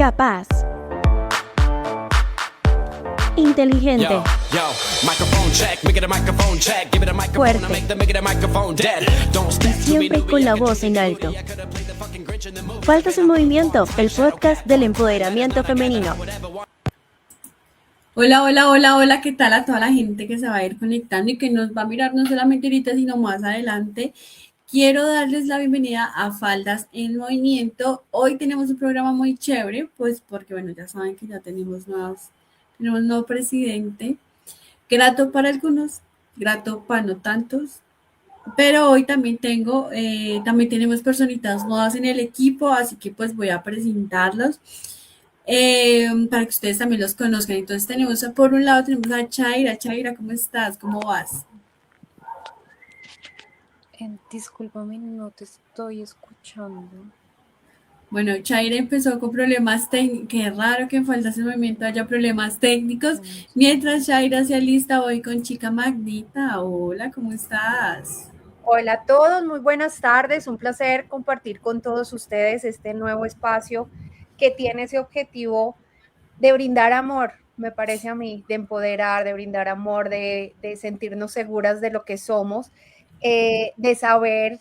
capaz, inteligente, fuerte y siempre con la voz en alto. Faltas en Movimiento, el podcast del empoderamiento femenino. Hola, hola, hola, hola, ¿qué tal a toda la gente que se va a ir conectando y que nos va a mirar no solamente ahorita, sino más adelante? Quiero darles la bienvenida a Faldas en Movimiento. Hoy tenemos un programa muy chévere, pues porque, bueno, ya saben que ya tenemos nuevo presidente. Grato para algunos, grato para no tantos. Pero hoy también también tenemos personitas nuevas en el equipo, así que pues voy a presentarlos para que ustedes también los conozcan. Entonces por un lado tenemos a Chaira. Chaira, ¿cómo estás? ¿Cómo vas? Discúlpame, no te estoy escuchando. Bueno, Chaira empezó con problemas técnicos. Qué raro que en Faldas en Movimiento haya problemas técnicos. Mientras Chaira se alista, voy con Chica Magnita. Hola, ¿cómo estás? Hola a todos, muy buenas tardes. Un placer compartir con todos ustedes este nuevo espacio que tiene ese objetivo de brindar amor, me parece a mí, de empoderar, de brindar amor, de sentirnos seguras de lo que somos, de saber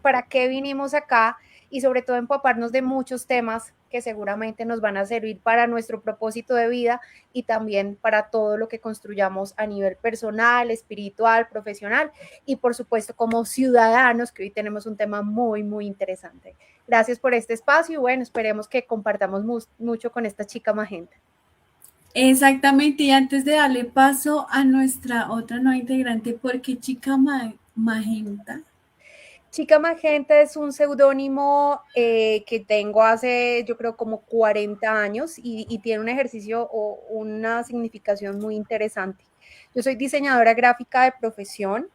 para qué vinimos acá y sobre todo empaparnos de muchos temas que seguramente nos van a servir para nuestro propósito de vida y también para todo lo que construyamos a nivel personal, espiritual, profesional y por supuesto como ciudadanos, que hoy tenemos un tema muy, muy interesante. Gracias por este espacio y bueno, esperemos que compartamos mucho con esta chica magenta. Exactamente, y antes de darle paso a nuestra otra nueva integrante, ¿por qué Chica Magenta? Chica Magenta es un seudónimo que tengo hace, yo creo, como 40 años y tiene un ejercicio o una significación muy interesante. Yo soy diseñadora gráfica de profesión.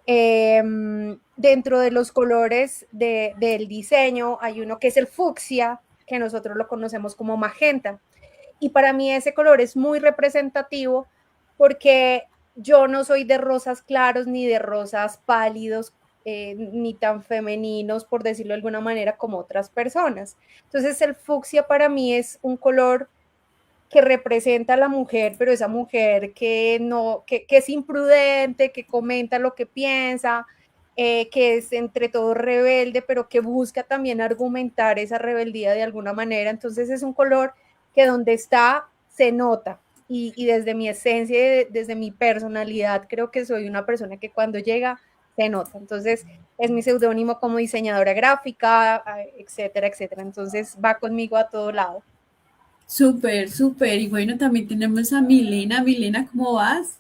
Dentro de los colores del diseño hay uno que es el fucsia, que nosotros lo conocemos como magenta. Y para mí ese color es muy representativo porque yo no soy de rosas claros ni de rosas pálidos, ni tan femeninos, por decirlo de alguna manera, como otras personas. Entonces el fucsia para mí es un color que representa a la mujer, pero esa mujer que es imprudente, que comenta lo que piensa, que es entre todo rebelde, pero que busca también argumentar esa rebeldía de alguna manera. Entonces es un color que donde está se nota. Y desde mi esencia, desde mi personalidad, creo que soy una persona que cuando llega se nota. Entonces es mi seudónimo como diseñadora gráfica, etcétera, etcétera. Entonces va conmigo a todo lado. Súper, súper. Y bueno, también tenemos a Milena. Milena, ¿cómo vas?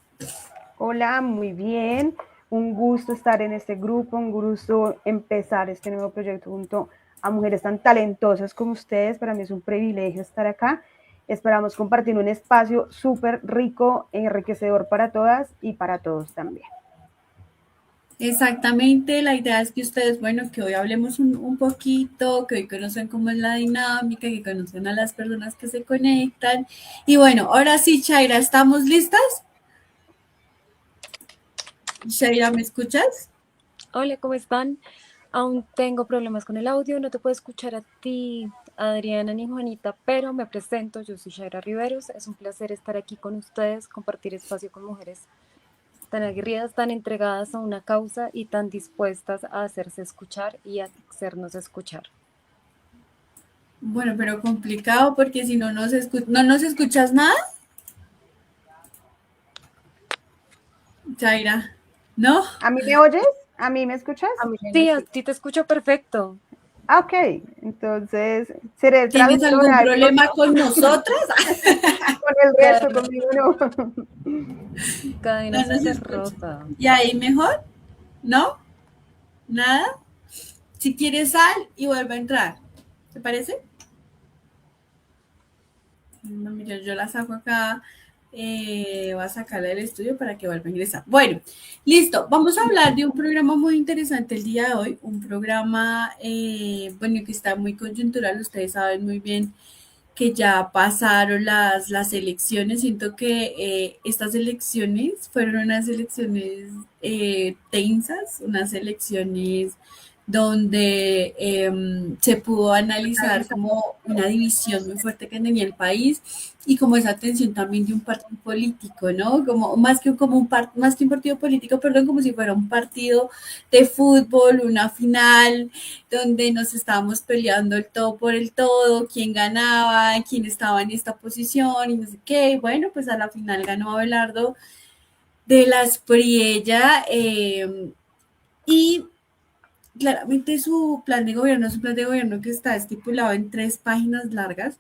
Hola, muy bien. Un gusto estar en este grupo, un gusto empezar este nuevo proyecto junto a mujeres tan talentosas como ustedes. Para mí es un privilegio estar acá. Esperamos compartir un espacio súper rico, enriquecedor para todas y para todos también. Exactamente, la idea es que ustedes, bueno, que hoy hablemos un poquito, que hoy conocen cómo es la dinámica, que conocen a las personas que se conectan. Y bueno, ahora sí, Chaira, ¿estamos listas? Chaira, ¿me escuchas? Hola, ¿cómo están? Aún tengo problemas con el audio, no te puedo escuchar a ti, Adriana ni Juanita, pero me presento, yo soy Chaira Riveros, es un placer estar aquí con ustedes, compartir espacio con mujeres tan aguerridas, tan entregadas a una causa y tan dispuestas a hacerse escuchar y a hacernos escuchar. Bueno, pero complicado porque si no nos escuchas nada. Chaira, ¿no? ¿A mí me oyes? ¿A mí me escuchas? Sí, a ti te escucho perfecto. Ah, ok, entonces seré ¿Tienes algún problema con nosotras? Con el resto, conmigo no. Cadena súper rota. ¿Y ahí mejor? ¿No? ¿Nada? Si quieres sal y vuelve a entrar. ¿Te parece? No, mira, yo la saco acá. Voy a sacarla del estudio para que vuelva a ingresar. Bueno, listo. Vamos a hablar de un programa muy interesante el día de hoy. Un programa, bueno, que está muy coyuntural. Ustedes saben muy bien que ya pasaron las elecciones. Siento que estas elecciones fueron unas elecciones tensas, unas elecciones donde se pudo analizar como una división muy fuerte que tenía el país y como esa tensión también de un partido político, ¿no? Como más que un partido político, perdón, como si fuera un partido de fútbol, una final donde nos estábamos peleando el todo por el todo, quién ganaba, quién estaba en esta posición y no sé qué. Y bueno, pues a la final ganó Abelardo de la Espriella y claramente su plan de gobierno es un plan de gobierno que está estipulado en 3 páginas largas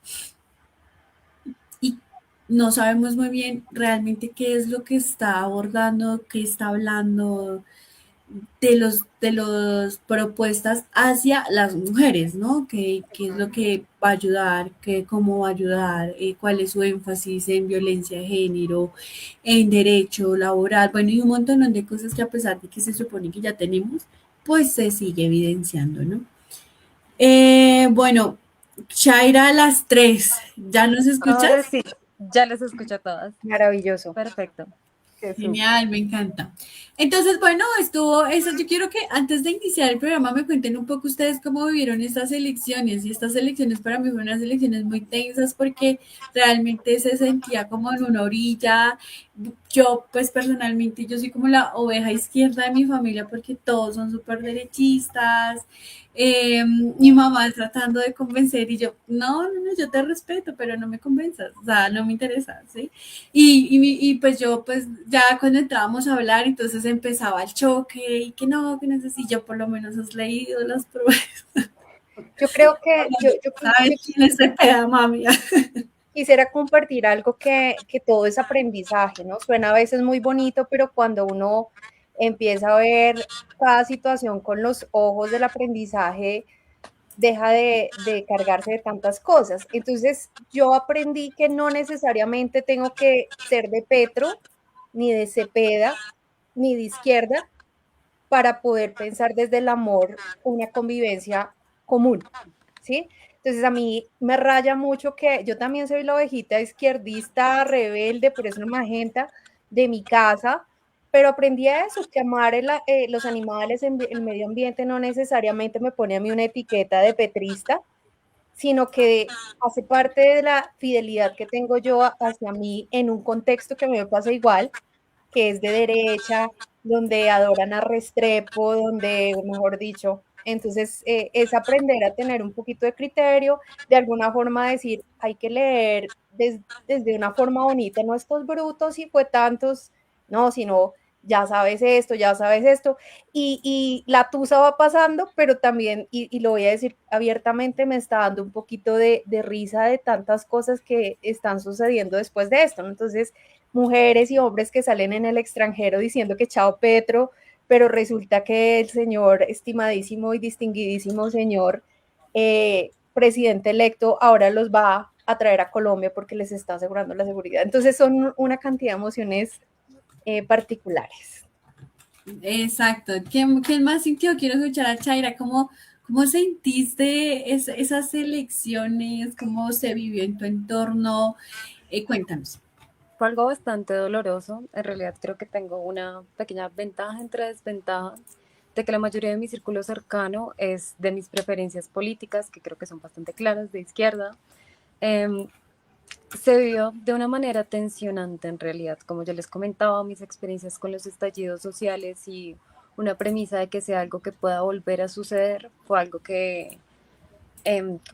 y no sabemos muy bien realmente qué es lo que está abordando, qué está hablando de los propuestas hacia las mujeres, ¿no? ¿Qué es lo que va a ayudar? ¿Cómo va a ayudar? ¿Cuál es su énfasis en violencia de género, en derecho laboral? Bueno, y un montón de cosas que a pesar de que se supone que ya tenemos, pues se sigue evidenciando, ¿no? Bueno, Shaira a las 3. ¿Ya nos Ahora escuchas? sí, Ya les escucho a todas. Maravilloso. Perfecto. qué súper. Genial, me encanta. Entonces, bueno, estuvo eso. Yo quiero que antes de iniciar el programa me cuenten un poco ustedes cómo vivieron estas elecciones. Y estas elecciones para mí fueron unas elecciones muy tensas porque realmente se sentía como en una orilla. Yo, pues personalmente, yo soy como la oveja izquierda de mi familia porque todos son súper derechistas. Mi mamá tratando de convencer y yo, no, yo te respeto, pero no me convenzas, o sea, no me interesa, ¿sí? Y pues yo, pues ya cuando entrábamos a hablar, entonces empezaba el choque y que no sé si yo por lo menos has leído las pruebas. Yo creo que ¿Sabes quién es Cepeda, mami? quisiera compartir algo que todo es aprendizaje, ¿no? Suena a veces muy bonito, pero cuando uno empieza a ver cada situación con los ojos del aprendizaje, deja de cargarse de tantas cosas. Entonces, yo aprendí que no necesariamente tengo que ser de Petro, ni de Cepeda, ni de izquierda, para poder pensar desde el amor una convivencia común, ¿sí? Entonces a mí me raya mucho que yo también soy la ovejita izquierdista, rebelde, por eso magenta de mi casa, pero aprendí a eso, que amar los animales, el medio ambiente no necesariamente me pone a mí una etiqueta de petrista, sino que hace parte de la fidelidad que tengo yo hacia mí en un contexto que a mí me pasa igual, que es de derecha, donde adoran a Restrepo, donde, mejor dicho, entonces es aprender a tener un poquito de criterio, de alguna forma decir, hay que leer desde una forma bonita, no estos brutos y fue tantos, no, sino ya sabes esto, y la tusa va pasando, pero también, y lo voy a decir abiertamente, me está dando un poquito de risa de tantas cosas que están sucediendo después de esto, ¿no? Entonces, mujeres y hombres que salen en el extranjero diciendo que chao Petro, pero resulta que el señor estimadísimo y distinguidísimo señor presidente electo ahora los va a traer a Colombia porque les está asegurando la seguridad. Entonces son una cantidad de emociones particulares. Exacto. ¿Quién más sintió? Quiero escuchar a Chaira. ¿Cómo sentiste esas elecciones? ¿Cómo se vivió en tu entorno? Cuéntanos. Fue algo bastante doloroso. En realidad creo que tengo una pequeña ventaja entre desventajas de que la mayoría de mi círculo cercano es de mis preferencias políticas, que creo que son bastante claras, de izquierda. Em, Se vivió de una manera tensionante en realidad, como ya les comentaba, mis experiencias con los estallidos sociales y una premisa de que sea algo que pueda volver a suceder fue algo que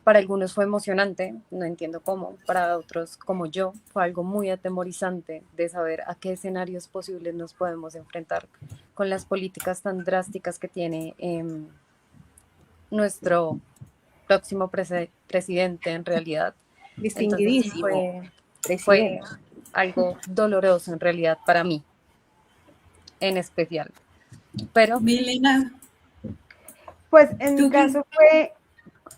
para algunos fue emocionante, no entiendo cómo, para otros como yo fue algo muy atemorizante de saber a qué escenarios posibles nos podemos enfrentar con las políticas tan drásticas que tiene nuestro próximo presidente en realidad. Entonces sí Distinguidísimo fue presidente. algo doloroso en realidad para mí, en especial. Pero Milena, Pues en mi ¿tú qué? caso fue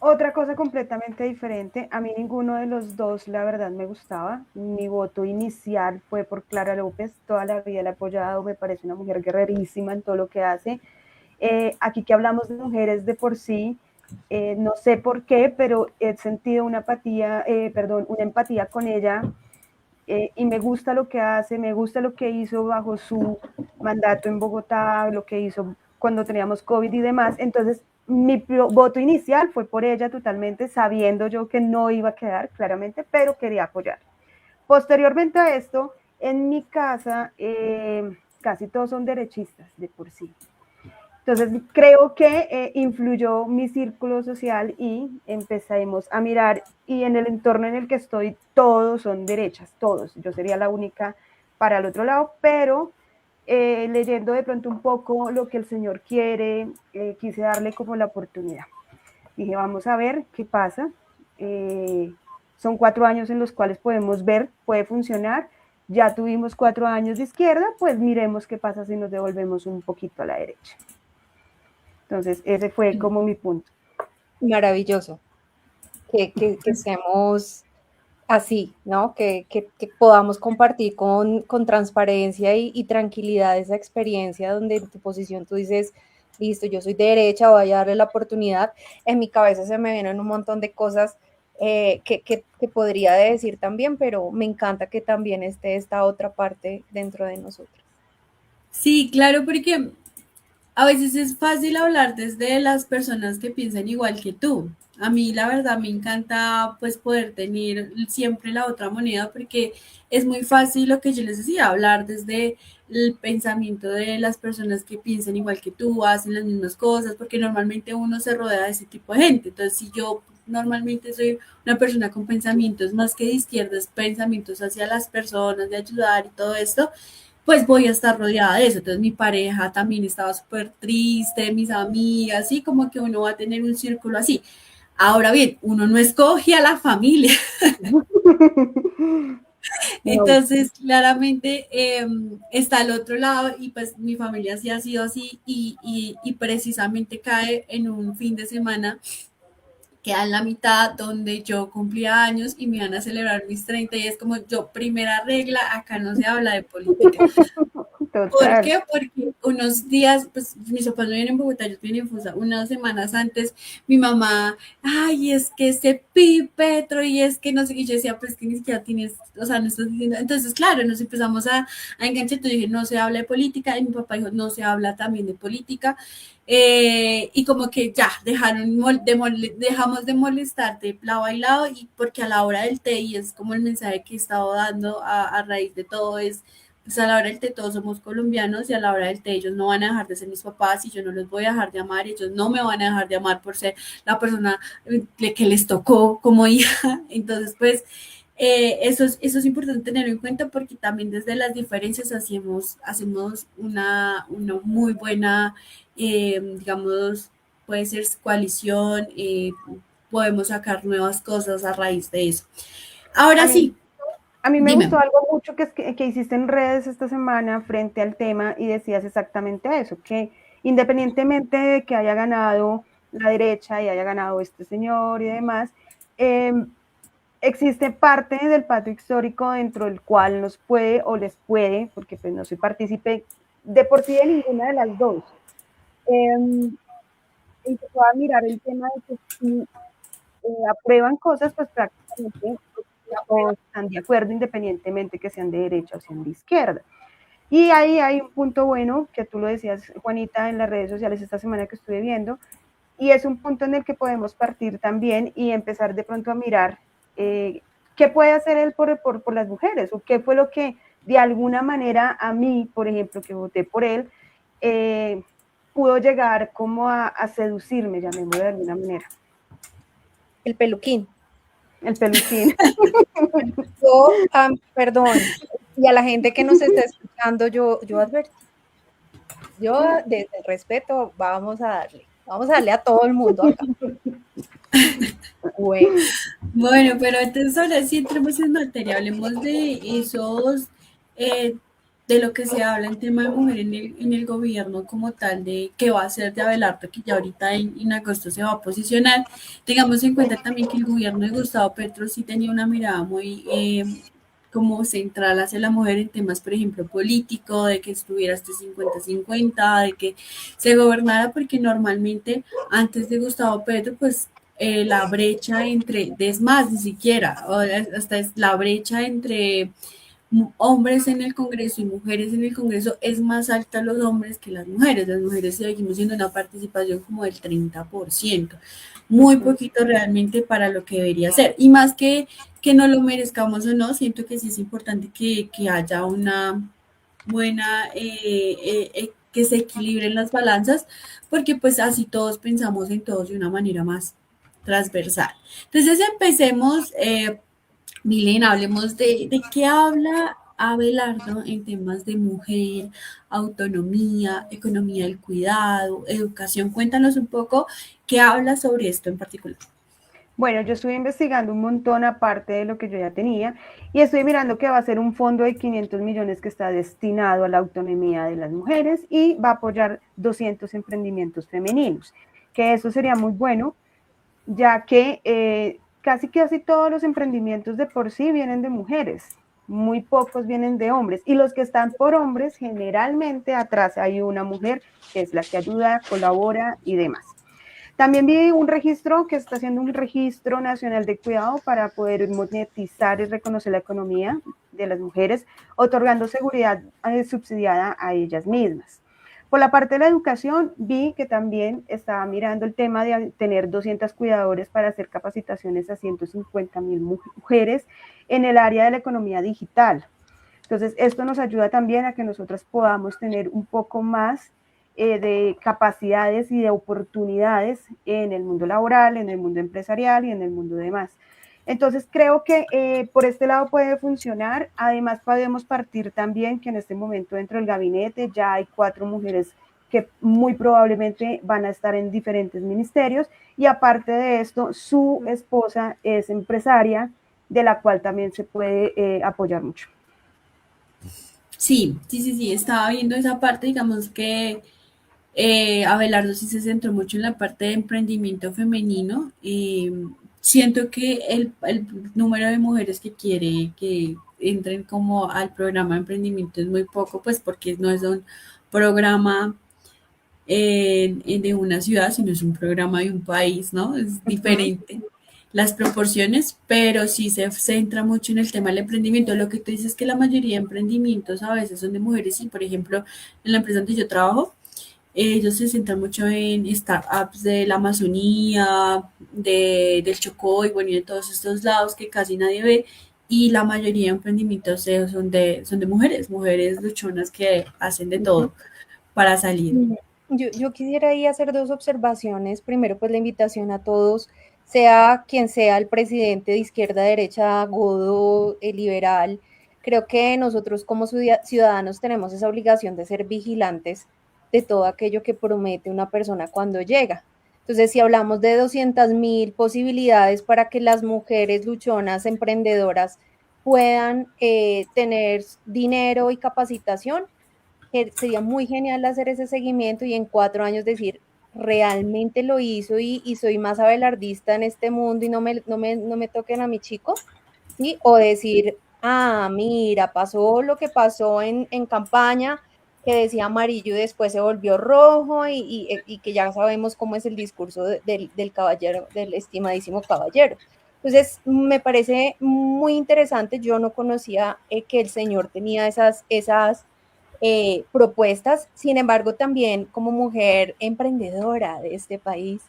otra cosa completamente diferente. A mí ninguno de los dos, la verdad, me gustaba. Mi voto inicial fue por Clara López. Toda la vida la he apoyado. Me parece una mujer guerrerísima en todo lo que hace. Aquí que hablamos de mujeres de por sí, no sé por qué, pero he sentido una empatía con ella. Y me gusta lo que hace, me gusta lo que hizo bajo su mandato en Bogotá, lo que hizo cuando teníamos COVID y demás. Entonces, mi voto inicial fue por ella totalmente, sabiendo yo que no iba a quedar claramente, pero quería apoyar. Posteriormente a esto, en mi casa casi todos son derechistas de por sí. Entonces creo que influyó mi círculo social y empezamos a mirar, y en el entorno en el que estoy todos son derechas, todos. Yo sería la única para el otro lado, pero leyendo de pronto un poco lo que el Señor quiere, quise darle como la oportunidad. Dije, vamos a ver qué pasa. Son 4 años en los cuales podemos ver, puede funcionar. Ya tuvimos 4 años de izquierda, pues miremos qué pasa si nos devolvemos un poquito a la derecha. Entonces, ese fue como mi punto. Maravilloso. Que seamos así, ¿no? Que podamos compartir con transparencia y tranquilidad esa experiencia donde en tu posición tú dices, listo, yo soy de derecha, voy a darle la oportunidad. En mi cabeza se me vienen un montón de cosas que podría decir también, pero me encanta que también esté esta otra parte dentro de nosotros. Sí, claro, porque a veces es fácil hablar desde las personas que piensan igual que tú. A mí, la verdad, me encanta pues poder tener siempre la otra moneda porque es muy fácil lo que yo les decía, hablar desde el pensamiento de las personas que piensan igual que tú, hacen las mismas cosas, porque normalmente uno se rodea de ese tipo de gente. Entonces, si yo normalmente soy una persona con pensamientos más que de izquierdas, pensamientos hacia las personas, de ayudar y todo esto, pues voy a estar rodeada de eso. Entonces mi pareja también estaba súper triste, mis amigas, así como que uno va a tener un círculo así. Ahora bien, uno no escoge a la familia. Entonces, claramente está al otro lado y pues mi familia sí ha sido así y precisamente cae en un fin de semana queda en la mitad donde yo cumplía años y me iban a celebrar mis 30 y es como yo, primera regla, acá no se habla de política. ¿Por Total. qué? Porque unos días, pues mis papás no vienen en Bogotá, ellos vienen en Fusa, unas semanas antes, mi mamá, ay, es que ese Petro, y es que no sé, y yo decía, pues que ni siquiera tienes, o sea, no estás diciendo, entonces, claro, nos empezamos a enganchar, entonces dije, no se habla de política, y mi papá dijo, no se habla también de política, y como que ya, dejamos de molestar de lado a lado, y porque a la hora del té, y es como el mensaje que he estado dando a raíz de todo, es pues a la hora del té todos somos colombianos y a la hora del té ellos no van a dejar de ser mis papás y yo no los voy a dejar de amar y ellos no me van a dejar de amar por ser la persona que les tocó como hija. Entonces, pues eso es importante tenerlo en cuenta porque también desde las diferencias hacemos una muy buena, digamos, puede ser coalición, podemos sacar nuevas cosas a raíz de eso. A Ahora mí, sí, a mí me dime. gustó algo mucho que hiciste en redes esta semana frente al tema y decías exactamente eso, que independientemente de que haya ganado la derecha y haya ganado este señor y demás, eh, existe parte del pacto histórico dentro del cual nos puede o les puede, porque pues no soy partícipe de por sí de ninguna de las dos, y se pueda mirar el tema de que si aprueban cosas, pues prácticamente todos están de acuerdo, independientemente que sean de derecha o sean de izquierda. Y ahí hay un punto bueno, que tú lo decías, Juanita, en las redes sociales esta semana que estuve viendo, y es un punto en el que podemos partir también y empezar de pronto a mirar qué puede hacer él por las mujeres, o qué fue lo que de alguna manera a mí, por ejemplo, que voté por él, pudo llegar como a seducirme, llamémoslo de alguna manera. El peluquín. El peluquín. Yo, perdón, y a la gente que nos está escuchando, yo advertí. Yo, desde el respeto, vamos a darle a todo el mundo acá. Bueno. Bueno, pero entonces ahora sí entremos en materia, hablemos de esos, de lo que se habla en tema de mujer en el gobierno como tal, de qué va a hacer de Abelardo, que ya ahorita en agosto se va a posicionar. Tengamos en cuenta también que el gobierno de Gustavo Petro sí tenía una mirada muy como central hacia la mujer en temas, por ejemplo, político, de que estuviera este 50-50, de que se gobernara, porque normalmente antes de Gustavo Petro, pues la brecha entre, es más, ni siquiera, hasta es la brecha entre hombres en el Congreso y mujeres en el Congreso, es más alta los hombres que las mujeres. Las mujeres seguimos siendo una participación como del 30%, muy Ujú. poquito realmente para lo que debería ser. Y más que no lo merezcamos o no, siento que sí es importante que haya una buena, que se equilibren las balanzas, porque pues así todos pensamos en todos de una manera más transversal. Entonces empecemos, Milena, hablemos de qué habla Abelardo en temas de mujer, autonomía, economía del cuidado, educación. Cuéntanos un poco qué habla sobre esto en particular. Bueno, yo estuve investigando un montón aparte de lo que yo ya tenía y estoy mirando que va a ser un fondo de 500 millones que está destinado a la autonomía de las mujeres y va a apoyar 200 emprendimientos femeninos, que eso sería muy bueno, ya que casi todos los emprendimientos de por sí vienen de mujeres, muy pocos vienen de hombres y los que están por hombres generalmente atrás hay una mujer que es la que ayuda, colabora y demás. También vi un registro que está haciendo un registro nacional de cuidado para poder monetizar y reconocer la economía de las mujeres, otorgando seguridad subsidiada a ellas mismas. Por la parte de la educación, vi que también estaba mirando el tema de tener 200 cuidadores para hacer capacitaciones a 150,000 mujeres en el área de la economía digital. Entonces, esto nos ayuda también a que nosotras podamos tener un poco más de capacidades y de oportunidades en el mundo laboral, en el mundo empresarial y en el mundo demás. Entonces creo que por este lado puede funcionar. Además podemos partir también que en este momento dentro del gabinete ya hay 4 mujeres que muy probablemente van a estar en diferentes ministerios y aparte de esto su esposa es empresaria de la cual también se puede apoyar mucho. Sí, estaba viendo esa parte, digamos que Abelardo sí se centró mucho en la parte de emprendimiento femenino. Siento que el número de mujeres que quiere que entren como al programa de emprendimiento es muy poco, pues porque no es un programa de una ciudad, sino es un programa de un país, ¿no? Es Uh -huh. diferente las proporciones, pero sí se centra mucho en el tema del emprendimiento. Lo que tú dices es que la mayoría de emprendimientos a veces son de mujeres y, por ejemplo, en la empresa donde yo trabajo, ellos se centran mucho en startups de la Amazonía, del Chocó y bueno, y de todos estos lados que casi nadie ve. Y la mayoría de emprendimientos son de mujeres, mujeres luchonas que hacen de Uh -huh. todo para salir. Yo quisiera ahí hacer 2 observaciones. Primero, pues la invitación a todos, sea quien sea el presidente de izquierda, derecha, godo, liberal. Creo que nosotros como ciudadanos tenemos esa obligación de ser vigilantes de todo aquello que promete una persona cuando llega. Entonces, si hablamos de 200,000 posibilidades para que las mujeres luchonas, emprendedoras puedan tener dinero y capacitación, sería muy genial hacer ese seguimiento y en 4 años decir, realmente lo hizo y soy más abelardista en este mundo y no me toquen a mi chico, ¿sí? O decir, mira, pasó lo que pasó en campaña, que decía amarillo y después se volvió rojo y que ya sabemos cómo es el discurso del caballero, del estimadísimo caballero. Entonces, me parece muy interesante, yo no conocía que el señor tenía esas propuestas. Sin embargo, también como mujer emprendedora de este país,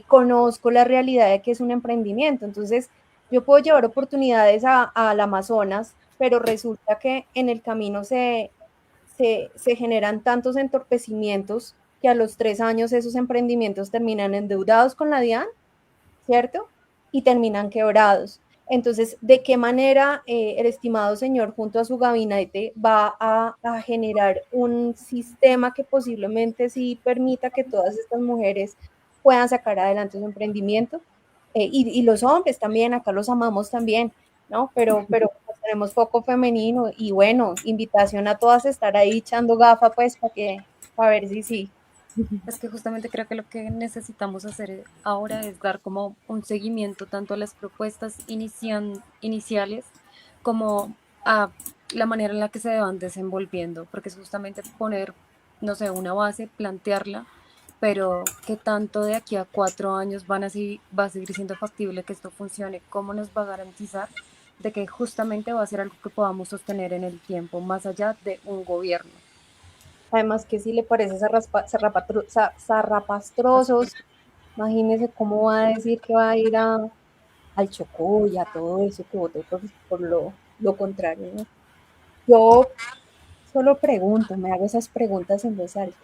conozco la realidad de que es un emprendimiento. Entonces, yo puedo llevar oportunidades al Amazonas, pero resulta que en el camino se generan tantos entorpecimientos que a los 3 años esos emprendimientos terminan endeudados con la DIAN, ¿cierto? Y terminan quebrados. Entonces, ¿de qué manera el estimado señor junto a su gabinete va a generar un sistema que posiblemente sí permita que todas estas mujeres puedan sacar adelante su emprendimiento? Y los hombres también, acá los amamos también, ¿no? Pero pues, tenemos foco femenino y bueno, invitación a todas a estar ahí echando gafa, pues, para ver si sí. Es que justamente creo que lo que necesitamos hacer ahora es dar como un seguimiento tanto a las propuestas iniciales como a la manera en la que se van desenvolviendo, porque es justamente poner, no sé, una base, plantearla, pero qué tanto de aquí a 4 años va a seguir siendo factible que esto funcione, cómo nos va a garantizar de que justamente va a ser algo que podamos sostener en el tiempo, más allá de un gobierno. Además que si le parece zarrapastrosos, imagínese cómo va a decir que va a ir al Chocó y a todo eso, que vote por lo contrario, ¿no? Yo solo pregunto, me hago esas preguntas en voz alta.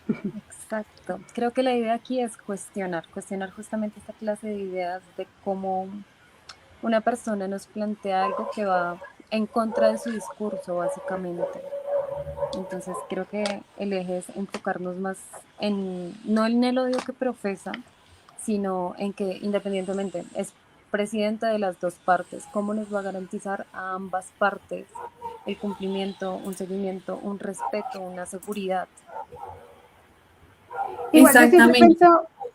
Exacto. Creo que la idea aquí es cuestionar justamente esta clase de ideas de cómo una persona nos plantea algo que va en contra de su discurso, básicamente. Entonces creo que el eje es enfocarnos más no en el odio que profesa, sino en que independientemente es presidenta de las dos partes, cómo nos va a garantizar a ambas partes el cumplimiento, un seguimiento, un respeto, una seguridad. Igual Exactamente.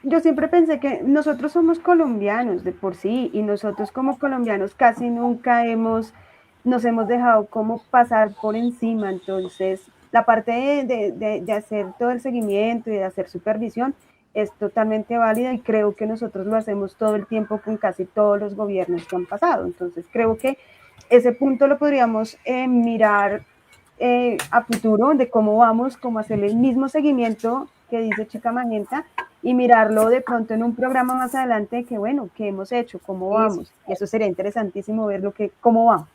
yo siempre pensé que nosotros somos colombianos de por sí y nosotros como colombianos casi nunca nos hemos dejado como pasar por encima. Entonces, la parte de hacer todo el seguimiento y de hacer supervisión es totalmente válida y creo que nosotros lo hacemos todo el tiempo con casi todos los gobiernos que han pasado. Entonces, creo que ese punto lo podríamos mirar a futuro de cómo vamos, cómo hacer el mismo seguimiento que dice Chica Magenta y mirarlo de pronto en un programa más adelante que bueno, qué hemos hecho, cómo vamos. Y eso sería interesantísimo ver cómo vamos.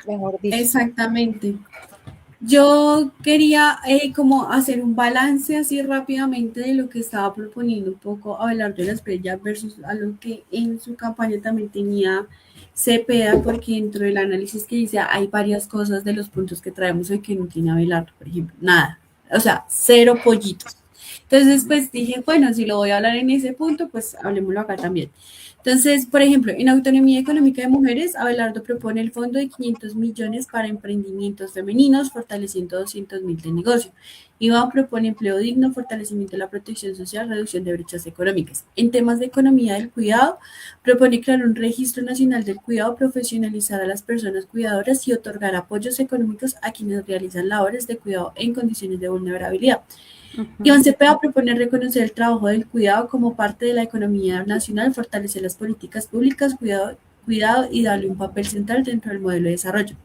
Mejor dicho. Exactamente. Yo quería como hacer un balance así rápidamente de lo que estaba proponiendo un poco Abelardo Lasprilla versus a lo que en su campaña también tenía Cepeda, porque dentro del análisis que dice hay varias cosas de los puntos que traemos hoy que no tiene Abelardo, por ejemplo, nada, o sea, cero pollitos. Entonces, pues dije, bueno, si lo voy a hablar en ese punto, pues hablemoslo acá también. Entonces, por ejemplo, en autonomía económica de mujeres, Abelardo propone el fondo de 500 millones para emprendimientos femeninos, fortaleciendo 200.000 de negocio. Iván propone empleo digno, fortalecimiento de la protección social, reducción de brechas económicas. En temas de economía del cuidado, propone crear un registro nacional del cuidado, profesionalizar a las personas cuidadoras y otorgar apoyos económicos a quienes realizan labores de cuidado en condiciones de vulnerabilidad. Iván Cepeda propone reconocer el trabajo del cuidado como parte de la economía nacional, fortalecer las políticas públicas, cuidado y darle un papel central dentro del modelo de desarrollo.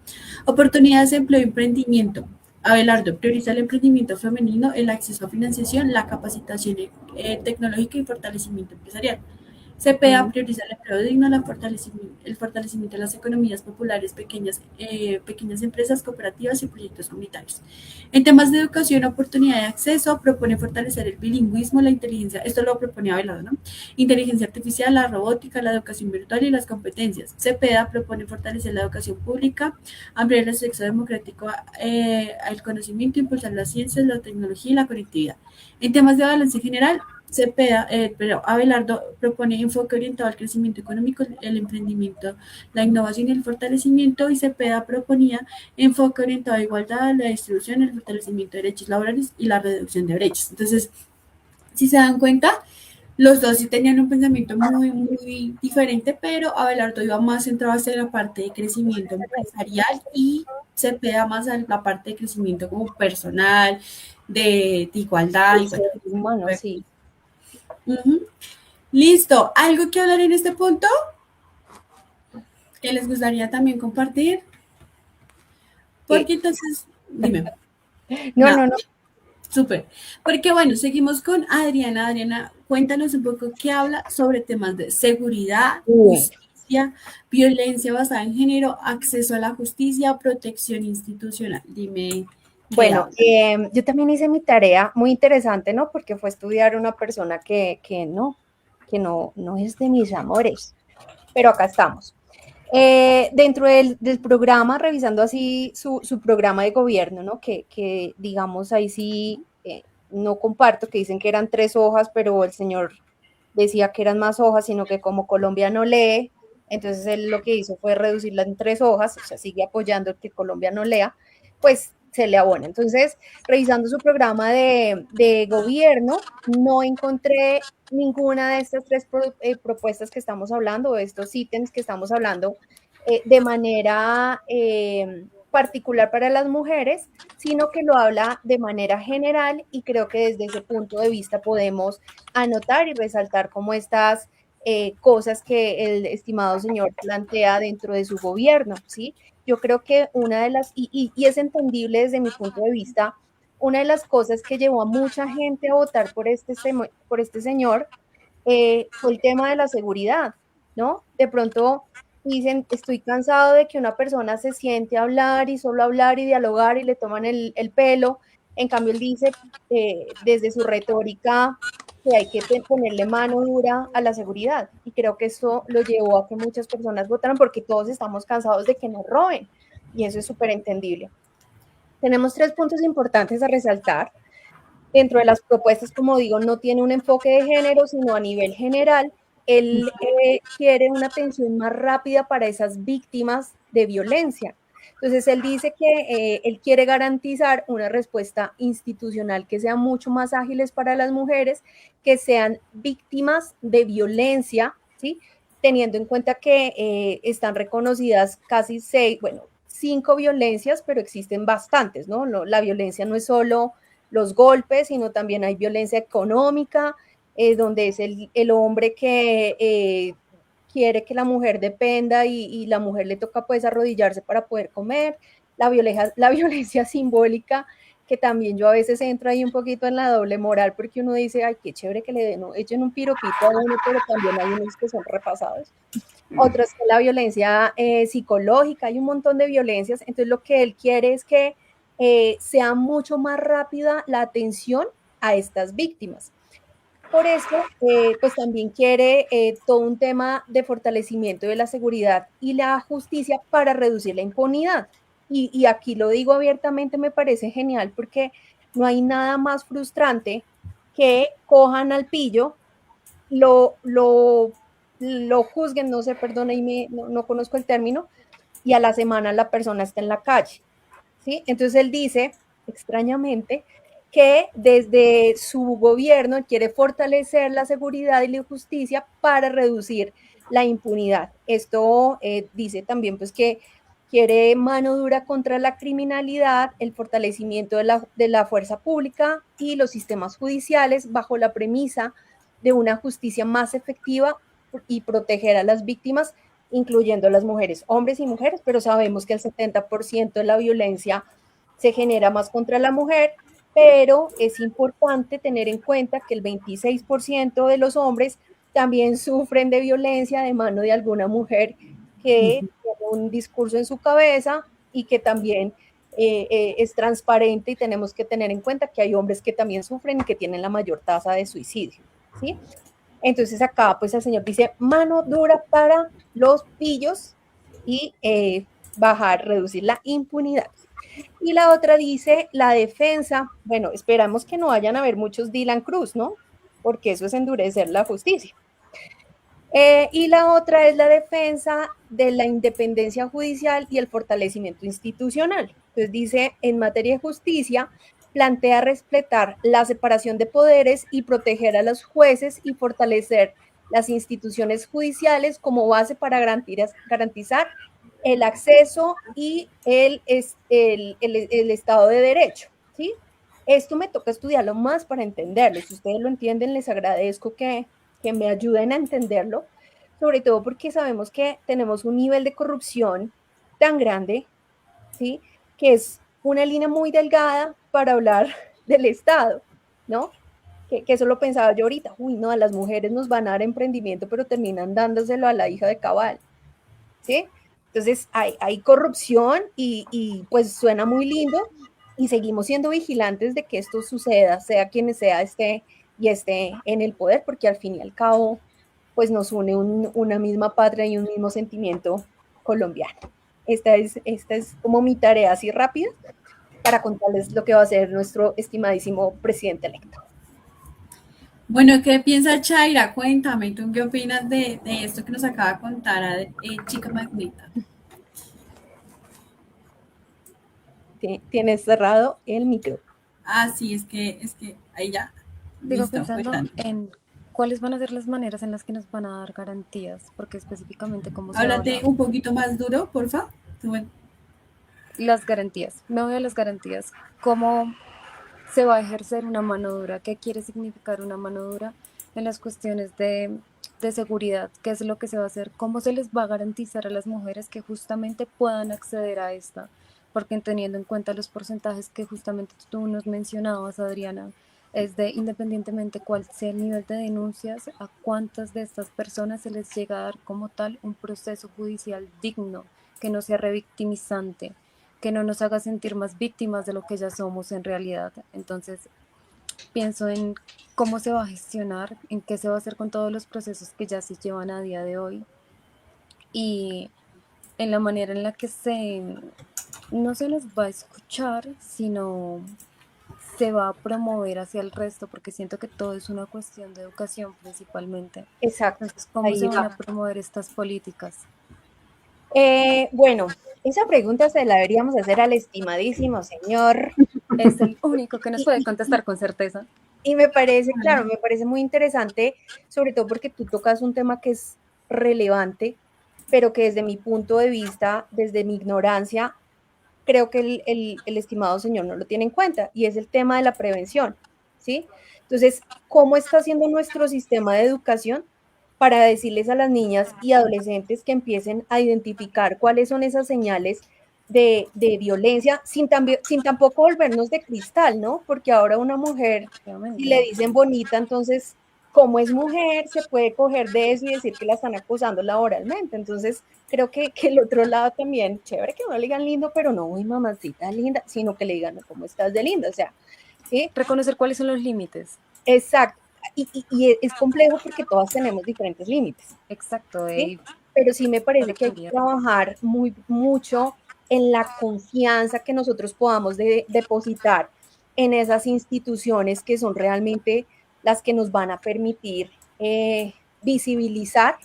Oportunidades de empleo y emprendimiento. Abelardo prioriza el emprendimiento femenino, el acceso a financiación, la capacitación tecnológica y fortalecimiento empresarial. Cepeda prioriza el empleo digno, el fortalecimiento de las economías populares, pequeñas empresas, cooperativas y proyectos comunitarios. En temas de educación, oportunidad de acceso, propone fortalecer el bilingüismo, la inteligencia, esto lo propone Abelardo, ¿no? Inteligencia artificial, la robótica, la educación virtual y las competencias. Cepeda propone fortalecer la educación pública, ampliar el acceso democrático al conocimiento, impulsar las ciencias, la tecnología y la conectividad. En temas de balance general, Abelardo propone enfoque orientado al crecimiento económico, el emprendimiento, la innovación y el fortalecimiento, y Cepeda proponía enfoque orientado a igualdad, la distribución, el fortalecimiento de derechos laborales y la reducción de brechas. Entonces, si se dan cuenta, los dos sí tenían un pensamiento muy, muy diferente, pero Abelardo iba más centrado hacia la parte de crecimiento empresarial y Cepeda más a la parte de crecimiento como personal, de igualdad. Y bueno, humano, sí. Listo. ¿Algo que hablar en este punto? ¿Que les gustaría también compartir? Porque entonces, dime. No. Súper. Porque bueno, seguimos con Adriana. Adriana, cuéntanos un poco qué habla sobre temas de seguridad, justicia, violencia basada en género, acceso a la justicia, protección institucional. Dime. Bueno, yo también hice mi tarea muy interesante, ¿no? Porque fue estudiar una persona que no es de mis amores, pero acá estamos. Dentro del programa, revisando así su programa de gobierno, ¿no? Que digamos ahí sí no comparto, que dicen que eran 3 hojas, pero el señor decía que eran más hojas, sino que como Colombia no lee, entonces él lo que hizo fue reducirla en 3 hojas, o sea, sigue apoyando que Colombia no lea, pues se le abona. Entonces, revisando su programa de gobierno, no encontré ninguna de estas 3 propuestas que estamos hablando, de estos ítems que estamos hablando, de manera particular para las mujeres, sino que lo habla de manera general y creo que desde ese punto de vista podemos anotar y resaltar como estas cosas que el estimado señor plantea dentro de su gobierno, ¿sí? Yo creo que una de las, y es entendible desde mi punto de vista, una de las cosas que llevó a mucha gente a votar por este señor fue el tema de la seguridad, ¿no? De pronto dicen, estoy cansado de que una persona se siente a hablar y solo hablar y dialogar y le toman el pelo. En cambio, él dice desde su retórica que hay que ponerle mano dura a la seguridad. Y creo que eso lo llevó a que muchas personas votaran porque todos estamos cansados de que nos roben. Y eso es súper entendible. Tenemos 3 puntos importantes a resaltar. Dentro de las propuestas, como digo, no tiene un enfoque de género, sino a nivel general. Él quiere una atención más rápida para esas víctimas de violencia. Entonces, él dice que él quiere garantizar una respuesta institucional que sea mucho más ágiles para las mujeres que sean víctimas de violencia, ¿sí? Teniendo en cuenta que están reconocidas casi 5 violencias, pero existen bastantes, ¿no? La violencia no es solo los golpes, sino también hay violencia económica, donde es el hombre que quiere que la mujer dependa y la mujer le toca pues arrodillarse para poder comer, la violencia simbólica, que también yo a veces entro ahí un poquito en la doble moral, porque uno dice, ay, qué chévere que le den, ¿no? Echen un piropito a uno, pero también hay unos que son repasados. Otros que la violencia psicológica, hay un montón de violencias, entonces lo que él quiere es que sea mucho más rápida la atención a estas víctimas. Por eso, pues también quiere todo un tema de fortalecimiento de la seguridad y la justicia para reducir la impunidad. Y aquí lo digo abiertamente, me parece genial porque no hay nada más frustrante que cojan al pillo, lo juzguen, no sé, perdona, no conozco el término, y a la semana la persona está en la calle. ¿Sí? Entonces él dice, extrañamente, que desde su gobierno quiere fortalecer la seguridad y la justicia para reducir la impunidad. Esto dice también pues que quiere mano dura contra la criminalidad, el fortalecimiento de la fuerza pública y los sistemas judiciales bajo la premisa de una justicia más efectiva y proteger a las víctimas, incluyendo a las mujeres, hombres y mujeres, pero sabemos que el 70% de la violencia se genera más contra la mujer, pero es importante tener en cuenta que el 26% de los hombres también sufren de violencia de mano de alguna mujer que tiene un discurso en su cabeza y que también es transparente, y tenemos que tener en cuenta que hay hombres que también sufren y que tienen la mayor tasa de suicidio, ¿sí? Entonces acá pues el señor dice mano dura para los pillos y reducir la impunidad. Y la otra dice la defensa, bueno, esperamos que no vayan a haber muchos Dylan Cruz, ¿no? Porque eso es endurecer la justicia. Y la otra es la defensa de la independencia judicial y el fortalecimiento institucional. Entonces dice, en materia de justicia, plantea respetar la separación de poderes y proteger a los jueces y fortalecer las instituciones judiciales como base para garantizar el acceso y el Estado de Derecho, ¿sí? Esto me toca estudiarlo más para entenderlo. Si ustedes lo entienden, les agradezco que me ayuden a entenderlo, sobre todo porque sabemos que tenemos un nivel de corrupción tan grande, ¿sí? Que es una línea muy delgada para hablar del Estado, ¿no? Que eso lo pensaba yo ahorita, uy, no, a las mujeres nos van a dar emprendimiento, pero terminan dándoselo a la hija de Cabal, ¿sí? Entonces hay corrupción y pues suena muy lindo y seguimos siendo vigilantes de que esto suceda, sea quien sea esté en el poder, porque al fin y al cabo pues nos une una misma patria y un mismo sentimiento colombiano. Esta es como mi tarea así rápida para contarles lo que va a ser nuestro estimadísimo presidente electo. Bueno, ¿qué piensa Chaira? Cuéntame, ¿tú qué opinas de esto que nos acaba de contar Chica Magnita? Tienes cerrado el micro. Ah, sí, es que ahí ya. Digo, Listo, pensando cuéntame. en cuáles van a ser las maneras en las que nos van a dar garantías, porque específicamente como se Háblate habla, un poquito más duro, porfa. las garantías, me voy a las garantías, cómo se va a ejercer una mano dura, qué quiere significar una mano dura en las cuestiones de de seguridad, qué es lo que se va a hacer, cómo se les va a garantizar a las mujeres que justamente puedan acceder a esta, porque teniendo en cuenta los porcentajes que justamente tú nos mencionabas, Adriana, es de independientemente cuál sea el nivel de denuncias, a cuántas de estas personas se les llega a dar como tal un proceso judicial digno, que no sea revictimizante, que no nos haga sentir más víctimas de lo que ya somos en realidad. Entonces, pienso en cómo se va a gestionar, en qué se va a hacer con todos los procesos que ya se llevan a día de hoy y en la manera en la que no se los va a escuchar, sino se va a promover hacia el resto, porque siento que todo es una cuestión de educación principalmente. Exacto, Entonces, ¿cómo ahí se van va. a promover estas políticas? Bueno, esa pregunta se la deberíamos hacer al estimadísimo señor. Es el único que nos puede contestar con certeza. Y me parece, claro, me parece muy interesante, sobre todo porque tú tocas un tema que es relevante, pero que desde mi punto de vista, desde mi ignorancia, creo que el estimado señor no lo tiene en cuenta, y es el tema de la prevención, ¿sí? Entonces, ¿cómo está haciendo nuestro sistema de educación para decirles a las niñas y adolescentes que empiecen a identificar cuáles son esas señales de violencia sin tampoco volvernos de cristal, ¿no? Porque ahora una mujer, si le dicen bonita, entonces, como es mujer, se puede coger de eso y decir que la están acosando laboralmente. Entonces, creo que el otro lado también, chévere que no le digan lindo, pero no, uy, mamacita linda, sino que le digan, ¿cómo estás de linda? O sea, ¿sí? Reconocer cuáles son los límites. Exacto. Y es complejo porque todas tenemos diferentes límites. Exacto. ¿Sí? Pero sí me parece Para que hay que cambiar. trabajar mucho en la confianza que nosotros podamos depositar en esas instituciones que son realmente las que nos van a permitir visibilizar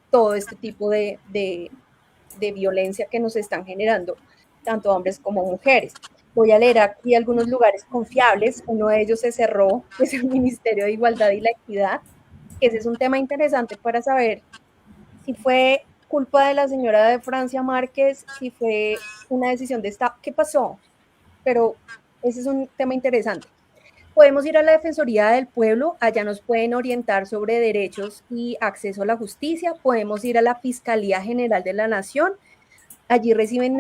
todo este tipo de violencia que nos están generando tanto hombres como mujeres. Voy a leer aquí algunos lugares confiables. Uno de ellos se cerró, que es el Ministerio de Igualdad y la Equidad, que ese es un tema interesante para saber si fue culpa de la señora de Francia Márquez, si fue una decisión de Estado, ¿qué pasó? Pero ese es un tema interesante. Podemos ir a la Defensoría del Pueblo, allá nos pueden orientar sobre derechos y acceso a la justicia. Podemos ir a la Fiscalía General de la Nación, allí reciben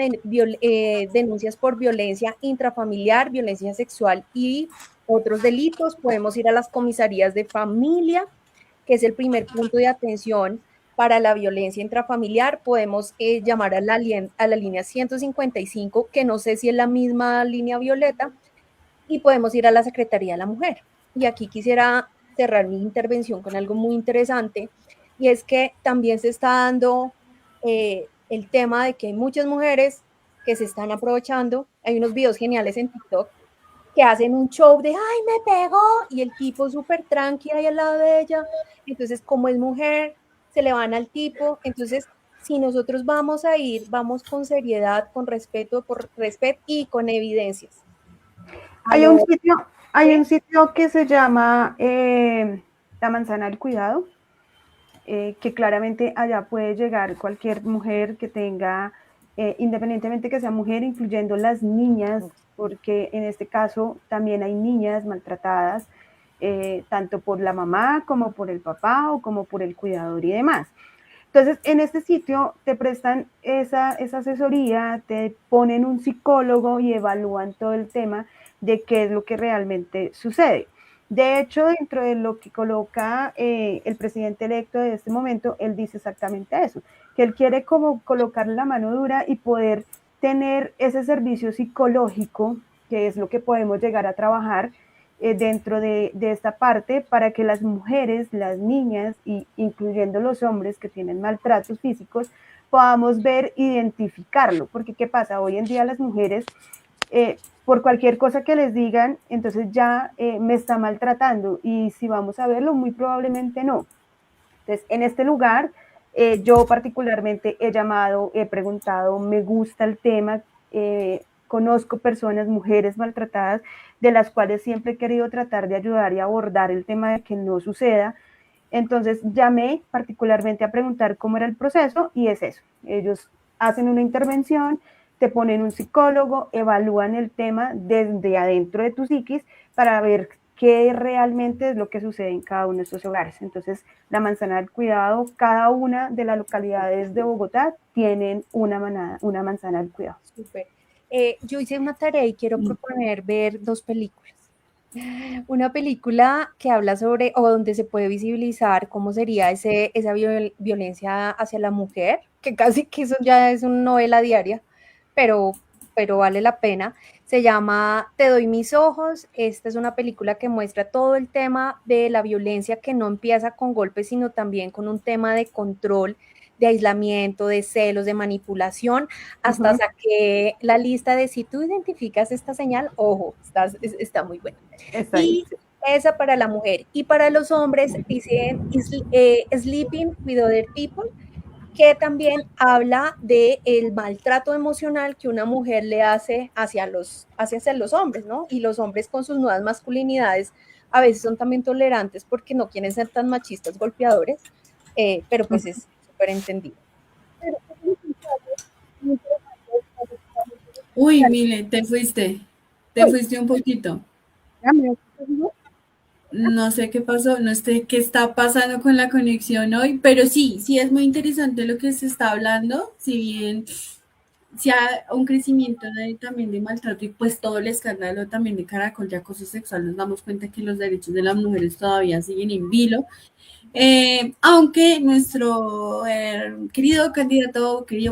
denuncias por violencia intrafamiliar, violencia sexual y otros delitos. Podemos ir a las comisarías de familia, que es el primer punto de atención para la violencia intrafamiliar. Podemos llamar a la línea 155, que no sé si es la misma línea violeta, y podemos ir a la Secretaría de la Mujer. Y aquí quisiera cerrar mi intervención con algo muy interesante, y es que también se está dando el tema de que hay muchas mujeres que se están aprovechando. Hay unos videos geniales en TikTok que hacen un show de, ay, me pegó, y el tipo súper tranqui ahí al lado de ella. Entonces, como es mujer, se le van al tipo. Entonces, si nosotros vamos a ir, vamos con seriedad, con respeto, por respeto y con evidencias. Hay un sitio que se llama La Manzana del Cuidado, que claramente allá puede llegar cualquier mujer que tenga, independientemente que sea mujer, incluyendo las niñas, porque en este caso también hay niñas maltratadas, tanto por la mamá como por el papá o como por el cuidador y demás. Entonces, en este sitio te prestan esa asesoría, te ponen un psicólogo y evalúan todo el tema de qué es lo que realmente sucede. De hecho, dentro de lo que coloca el presidente electo de este momento, él dice exactamente eso, que él quiere como colocar la mano dura y poder tener ese servicio psicológico, que es lo que podemos llegar a trabajar dentro de esta parte para que las mujeres, las niñas, y incluyendo los hombres que tienen maltratos físicos, podamos ver, identificarlo, porque ¿qué pasa? Hoy en día las mujeres, por cualquier cosa que les digan, entonces ya me está maltratando, y si vamos a verlo, muy probablemente no. Entonces, en este lugar, yo particularmente he llamado, he preguntado, me gusta el tema, conozco personas, mujeres maltratadas, de las cuales siempre he querido tratar de ayudar y abordar el tema de que no suceda. Entonces llamé particularmente a preguntar cómo era el proceso, y es eso. Ellos hacen una intervención, te ponen un psicólogo, evalúan el tema desde adentro de tu psiquis para ver qué realmente es lo que sucede en cada uno de estos hogares. Entonces, la manzana del cuidado, cada una de las localidades de Bogotá tienen una manzana del cuidado. Súper. Yo hice una tarea y quiero proponer ver 2 películas. Una película que habla sobre, o donde se puede visibilizar cómo sería esa violencia hacia la mujer, que casi que eso ya es una novela diaria, pero, pero vale la pena. Se llama Te doy mis ojos. Esta es una película que muestra todo el tema de la violencia que no empieza con golpes, sino también con un tema de control, de aislamiento, de celos, de manipulación. Hasta saqué la lista de si tú identificas esta señal, ojo, está muy buena. Está ahí. Y esa para la mujer. Y para los hombres dicen Sleeping with Other People, que también habla del maltrato emocional que una mujer le hace hacia los hombres, ¿no? Y los hombres con sus nuevas masculinidades a veces son también tolerantes porque no quieren ser tan machistas golpeadores, pero pues es súper entendido. Uy, Mile, te fuiste un poquito. No sé qué pasó, no sé qué está pasando con la conexión hoy, pero sí, sí es muy interesante lo que se está hablando, si bien si hay un crecimiento también de maltrato y pues todo el escándalo también de Caracol de acoso sexual, nos damos cuenta que los derechos de las mujeres todavía siguen en vilo, aunque nuestro querido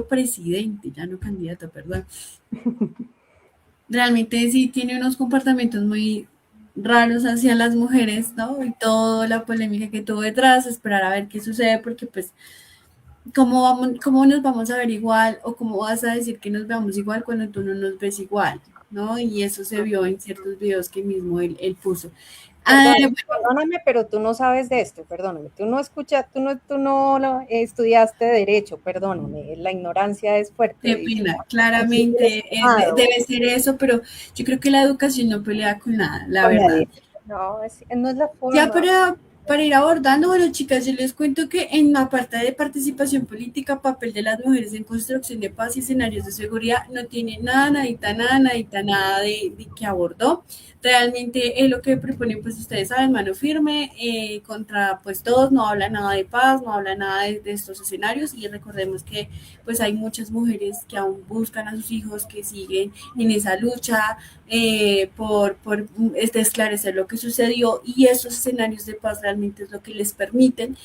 presidente, ya no candidato, perdón, realmente sí tiene unos comportamientos muy raros hacia las mujeres, ¿no? Y toda la polémica que tuvo detrás, esperar a ver qué sucede, porque pues, ¿cómo nos vamos a ver igual? ¿O cómo vas a decir que nos veamos igual cuando tú no nos ves igual? ¿No? Y eso se vio en ciertos videos que mismo él puso. Perdóname, pero tú no sabes de esto, perdóname. Tú no escuchas, tú no estudiaste derecho, perdóname. La ignorancia es fuerte. Qué pena, claramente debe ser eso, pero yo creo que la educación no pelea con nada, la verdad. No, no es la forma. Ya para ir abordando, bueno, chicas, yo les cuento que en la parte de participación política, papel de las mujeres en construcción de paz y escenarios de seguridad, no tiene nada de que abordó. Realmente lo que proponen, pues ustedes saben, mano firme, contra pues todos, no habla nada de paz, no habla nada de estos escenarios, y recordemos que pues hay muchas mujeres que aún buscan a sus hijos, que siguen en esa lucha por esclarecer lo que sucedió, y esos escenarios de paz realmente es lo que les permiten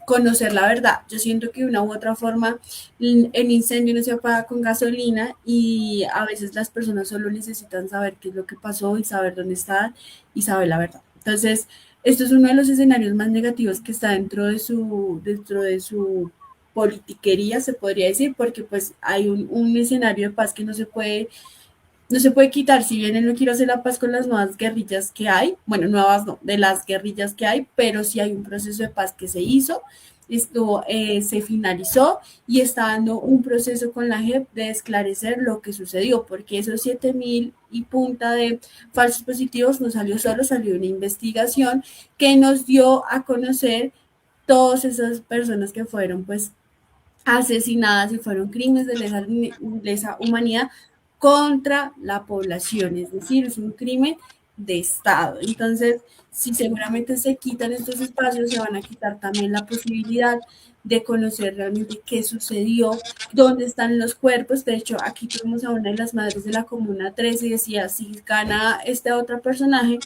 conocer la verdad. Yo siento que de una u otra forma el incendio no se apaga con gasolina, y a veces las personas solo necesitan saber qué es lo que pasó y saber dónde están y saber la verdad. Entonces, esto es uno de los escenarios más negativos que está dentro de su politiquería, se podría decir, porque pues hay un escenario de paz que no se puede quitar. Si bien él no quiere hacer la paz con las nuevas guerrillas que hay, bueno, nuevas no, de las guerrillas que hay, pero sí hay un proceso de paz que se hizo, esto se finalizó, y está dando un proceso con la JEP de esclarecer lo que sucedió, porque esos 7.000 y punta de falsos positivos no salió solo, salió una investigación que nos dio a conocer todas esas personas que fueron pues asesinadas y fueron crímenes de lesa humanidad contra la población, es decir, es un crimen de Estado. Entonces, si seguramente se quitan estos espacios, se van a quitar también la posibilidad de conocer realmente qué sucedió, dónde están los cuerpos. De hecho, aquí tuvimos a una de las madres de la Comuna 13 y decía, si gana este otro personaje,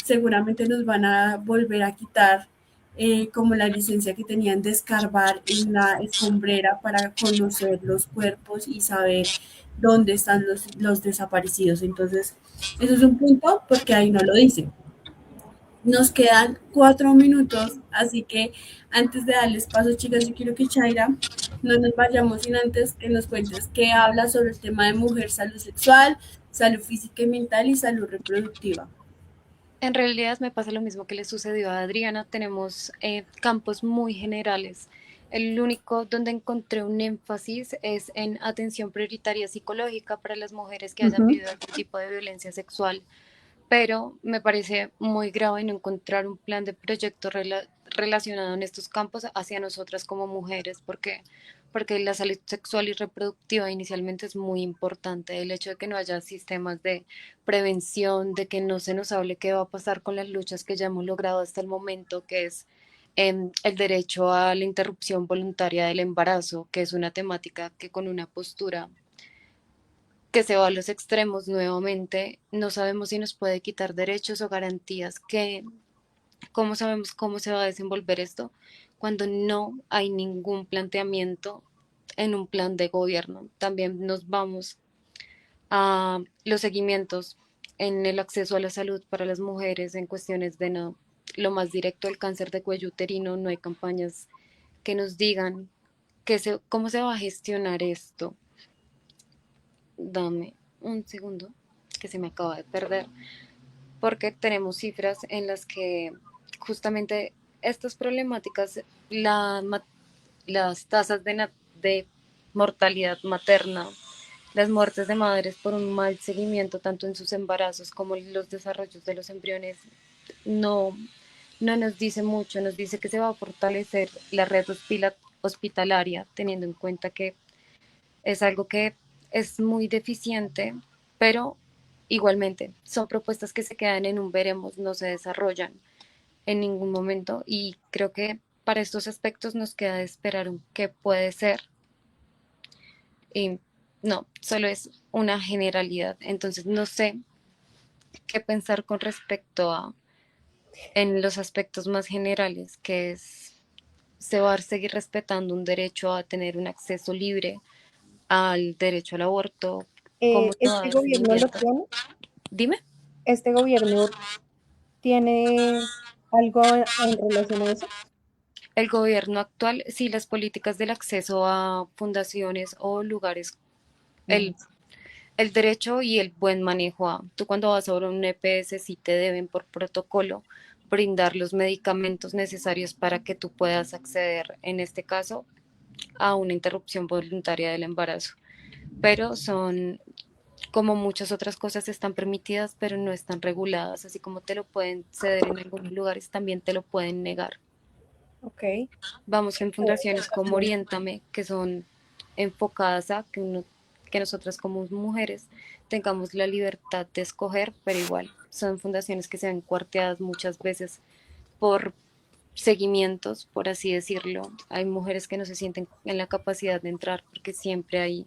seguramente nos van a volver a quitar como la licencia que tenían de escarbar en la escombrera para conocer los cuerpos y saber dónde están los desaparecidos. Entonces, eso es un punto porque ahí no lo dicen. Nos quedan 4 minutos, así que antes de darles paso, chicas, yo quiero que Chaira no nos vayamos sin antes que nos cuentes qué habla sobre el tema de mujer, salud sexual, salud física y mental y salud reproductiva. En realidad me pasa lo mismo que le sucedió a Adriana. Tenemos campos muy generales. El único donde encontré un énfasis es en atención prioritaria psicológica para las mujeres que hayan vivido algún tipo de violencia sexual, pero me parece muy grave no encontrar un plan de proyecto relacionado en estos campos hacia nosotras como mujeres, porque porque la salud sexual y reproductiva inicialmente es muy importante. El hecho de que no haya sistemas de prevención, de que no se nos hable qué va a pasar con las luchas que ya hemos logrado hasta el momento, que es el derecho a la interrupción voluntaria del embarazo, que es una temática que con una postura que se va a los extremos nuevamente, no sabemos si nos puede quitar derechos o garantías, que cómo sabemos cómo se va a desenvolver esto cuando no hay ningún planteamiento en un plan de gobierno. También nos vamos a los seguimientos en el acceso a la salud para las mujeres en cuestiones de no, lo más directo el cáncer de cuello uterino, no hay campañas que nos digan cómo se va a gestionar esto. Dame un segundo, que se me acaba de perder, porque tenemos cifras en las que justamente estas problemáticas, las tasas de mortalidad materna, las muertes de madres por un mal seguimiento tanto en sus embarazos como en los desarrollos de los embriones, no, no nos dice mucho, nos dice que se va a fortalecer la red hospitalaria, teniendo en cuenta que es algo que es muy deficiente, pero igualmente son propuestas que se quedan en un veremos, no se desarrollan en ningún momento y creo que para estos aspectos nos queda esperar qué puede ser y no, solo es una generalidad, entonces no sé qué pensar con respecto a en los aspectos más generales, que es se va a seguir respetando un derecho a tener un acceso libre al derecho al aborto, cómo se va a ¿Este dar gobierno lo seguimiento. tiene? Dime. ¿Este gobierno tiene algo en relación a eso? El gobierno actual, sí, las políticas del acceso a fundaciones o lugares, Mm. el, el derecho y el buen manejo a, tú cuando vas a un EPS sí te deben por protocolo brindar los medicamentos necesarios para que tú puedas acceder, en este caso, a una interrupción voluntaria del embarazo. Pero son, como muchas otras cosas, están permitidas, pero no están reguladas, así como te lo pueden ceder en algunos lugares, también te lo pueden negar. Ok. Vamos en fundaciones como Oriéntame, que son enfocadas a que nosotras como mujeres tengamos la libertad de escoger, pero igual son fundaciones que se ven cuarteadas muchas veces por seguimientos, por así decirlo. Hay mujeres que no se sienten en la capacidad de entrar porque siempre hay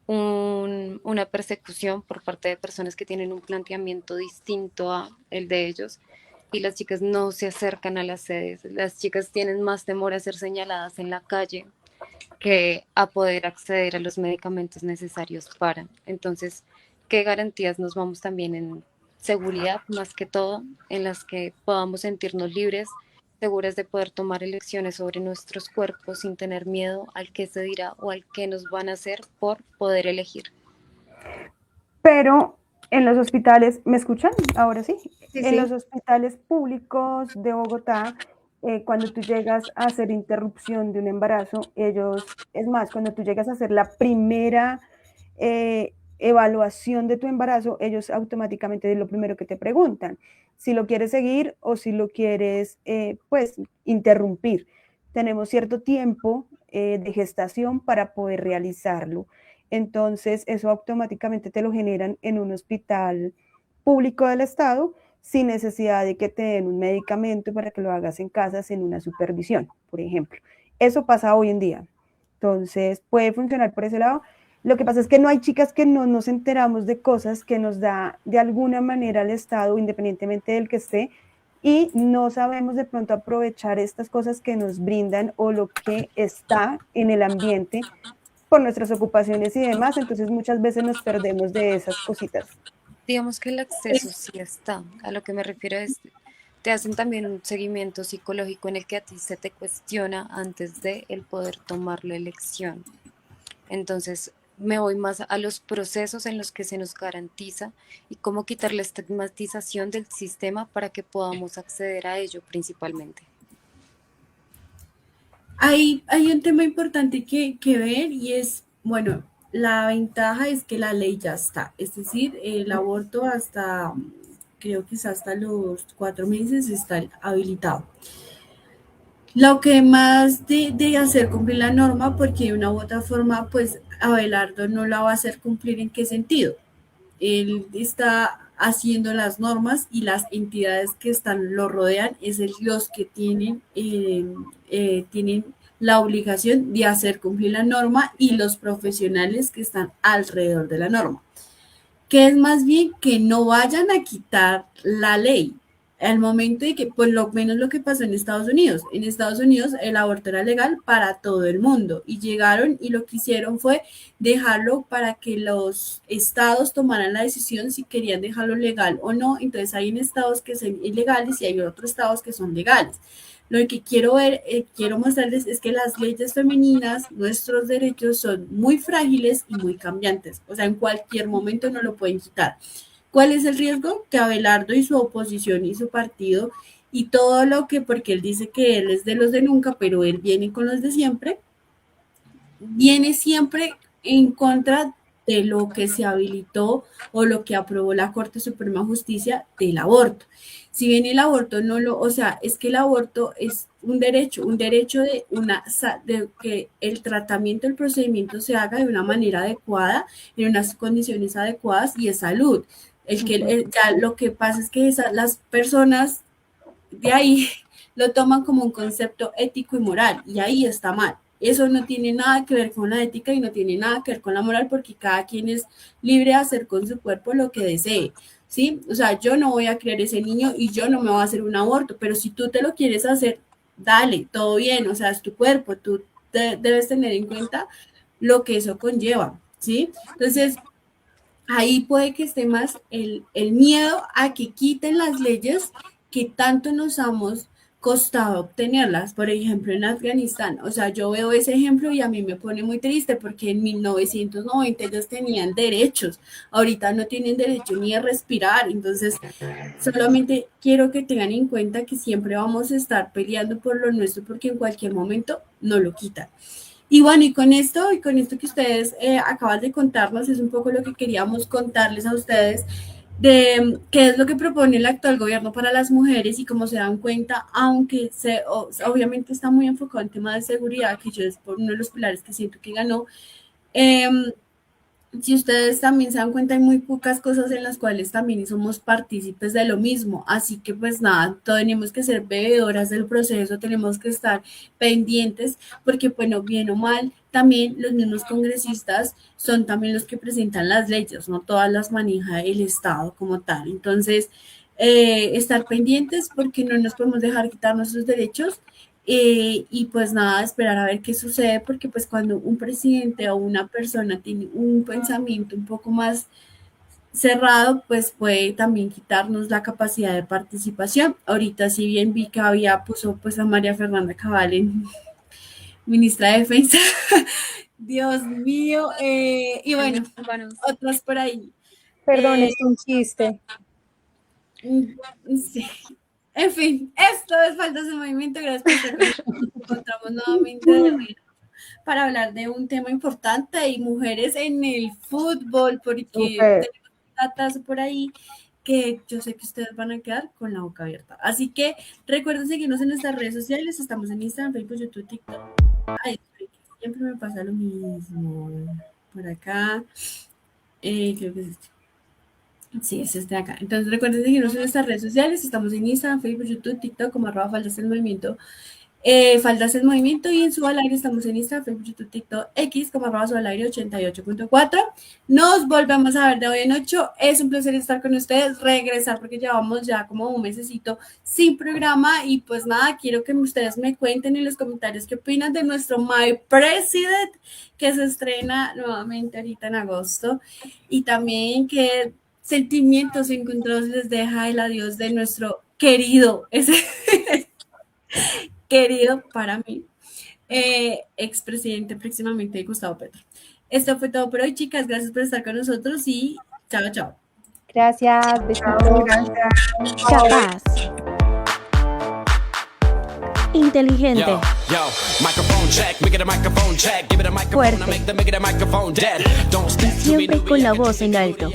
una persecución por parte de personas que tienen un planteamiento distinto a el de ellos y las chicas no se acercan a las sedes. Las chicas tienen más temor a ser señaladas en la calle que a poder acceder a los medicamentos necesarios para. Entonces, ¿qué garantías nos vamos también en seguridad, más que todo, en las que podamos sentirnos libres, seguras de poder tomar elecciones sobre nuestros cuerpos sin tener miedo al que se dirá o al que nos van a hacer por poder elegir? Pero en los hospitales, ¿me escuchan? Ahora sí. Sí, En sí. los hospitales públicos de Bogotá, cuando tú llegas a hacer interrupción de un embarazo, es más, cuando tú llegas a hacer la primera evaluación de tu embarazo, ellos automáticamente es lo primero que te preguntan, si lo quieres seguir o si lo quieres, pues, interrumpir. Tenemos cierto tiempo de gestación para poder realizarlo. Entonces, eso automáticamente te lo generan en un hospital público del Estado sin necesidad de que te den un medicamento para que lo hagas en casa sin una supervisión, por ejemplo. Eso pasa hoy en día. Entonces, puede funcionar por ese lado. Lo que pasa es que no hay chicas que no nos enteramos de cosas que nos da de alguna manera el Estado, independientemente del que esté, y no sabemos de pronto aprovechar estas cosas que nos brindan o lo que está en el ambiente por nuestras ocupaciones y demás, entonces muchas veces nos perdemos de esas cositas. Digamos que el acceso sí está. A lo que me refiero es, te hacen también un seguimiento psicológico en el que a ti se te cuestiona antes de el poder tomar la elección. Entonces, me voy más a los procesos en los que se nos garantiza y cómo quitar la estigmatización del sistema para que podamos acceder a ello principalmente. Hay un tema importante que ver y es, bueno, la ventaja es que la ley ya está, es decir, el aborto hasta, creo que es hasta los 4 meses está habilitado. Lo que más de hacer cumplir la norma, porque de una u otra forma, pues Abelardo no la va a hacer cumplir. ¿En qué sentido? Él está haciendo las normas y las entidades que están lo rodean es los que tienen la obligación de hacer cumplir la norma y los profesionales que están alrededor de la norma, que es más bien que no vayan a quitar la ley. Al momento de que, por lo menos lo que pasó en Estados Unidos. En Estados Unidos el aborto era legal para todo el mundo y llegaron y lo que hicieron fue dejarlo para que los estados tomaran la decisión si querían dejarlo legal o no. Entonces hay en estados que son ilegales y hay otros estados que son legales. Lo que quiero mostrarles es que las leyes femeninas, nuestros derechos son muy frágiles y muy cambiantes. O sea, en cualquier momento no lo pueden quitar. ¿Cuál es el riesgo? Que Abelardo y su oposición y su partido y todo lo que, porque él dice que él es de los de nunca, pero él viene con los de siempre, viene siempre en contra de lo que se habilitó o lo que aprobó la Corte Suprema de Justicia del aborto. Si bien el aborto no lo, o sea, es que el aborto es un derecho de que el tratamiento, el procedimiento se haga de una manera adecuada, en unas condiciones adecuadas y es salud. Ya lo que pasa es que las personas de ahí lo toman como un concepto ético y moral y ahí está mal. Eso no tiene nada que ver con la ética y no tiene nada que ver con la moral porque cada quien es libre de hacer con su cuerpo lo que desee, ¿sí? O sea, yo no voy a criar ese niño y yo no me voy a hacer un aborto, pero si tú te lo quieres hacer, dale, todo bien, o sea, es tu cuerpo, tú debes tener en cuenta lo que eso conlleva, ¿sí? Entonces, ahí puede que esté más el miedo a que quiten las leyes que tanto nos hemos costado obtenerlas. Por ejemplo, en Afganistán, o sea, yo veo ese ejemplo y a mí me pone muy triste porque en 1990 ellos tenían derechos, ahorita no tienen derecho ni a respirar, entonces solamente quiero que tengan en cuenta que siempre vamos a estar peleando por lo nuestro porque en cualquier momento no lo quitan. Y bueno, y con esto que ustedes acaban de contarnos, es un poco lo que queríamos contarles a ustedes de qué es lo que propone el actual gobierno para las mujeres y cómo se dan cuenta, aunque obviamente está muy enfocado en tema de seguridad, que yo es por uno de los pilares que siento que ganó. Eh, si ustedes también se dan cuenta, hay muy pocas cosas en las cuales también somos partícipes de lo mismo. Así que pues nada, tenemos que ser bebedoras del proceso, tenemos que estar pendientes, porque bueno, bien o mal, también los mismos congresistas son también los que presentan las leyes, no todas las maneja el Estado como tal. Entonces, estar pendientes porque no nos podemos dejar quitar nuestros derechos y pues nada, esperar a ver qué sucede, porque pues cuando un presidente o una persona tiene un pensamiento un poco más cerrado, pues puede también quitarnos la capacidad de participación. Ahorita si bien vi que puso pues a María Fernanda Cabal en ministra de Defensa, Dios mío, y bueno, otras por ahí. Perdón, es un chiste. Sí. En fin, esto es Faldas de Movimiento. Gracias por estar con nosotros. Nos encontramos nuevamente para hablar de un tema importante y mujeres en el fútbol, porque tenemos datos por ahí que yo sé que ustedes van a quedar con la boca abierta. Así que recuerden seguirnos en nuestras redes sociales. Estamos en Instagram, Facebook, YouTube, TikTok. Ay, siempre me pasa lo mismo. Por acá. Creo que es este. Sí, es este de acá. Entonces recuerden seguirnos en nuestras redes sociales. Estamos en Instagram, Facebook, YouTube, TikTok como @Faldas del Movimiento. Faldas el Movimiento y en Su al Aire estamos en Instagram, Facebook, YouTube, TikTok, X como @Su al Aire 88.4. Nos volvemos a ver de hoy en 8. Es un placer estar con ustedes, regresar porque llevamos ya como un mesecito sin programa y pues nada, quiero que ustedes me cuenten en los comentarios qué opinan de nuestro My President que se estrena nuevamente ahorita en agosto y también qué sentimientos encontrados les deja el adiós de nuestro querido, querido para mí, expresidente próximamente Gustavo Petro. Esto fue todo por hoy, chicas. Gracias por estar con nosotros y chao, chao. Gracias, besitos. Capaz. Inteligente. Fuerte. Y siempre con la voz en alto.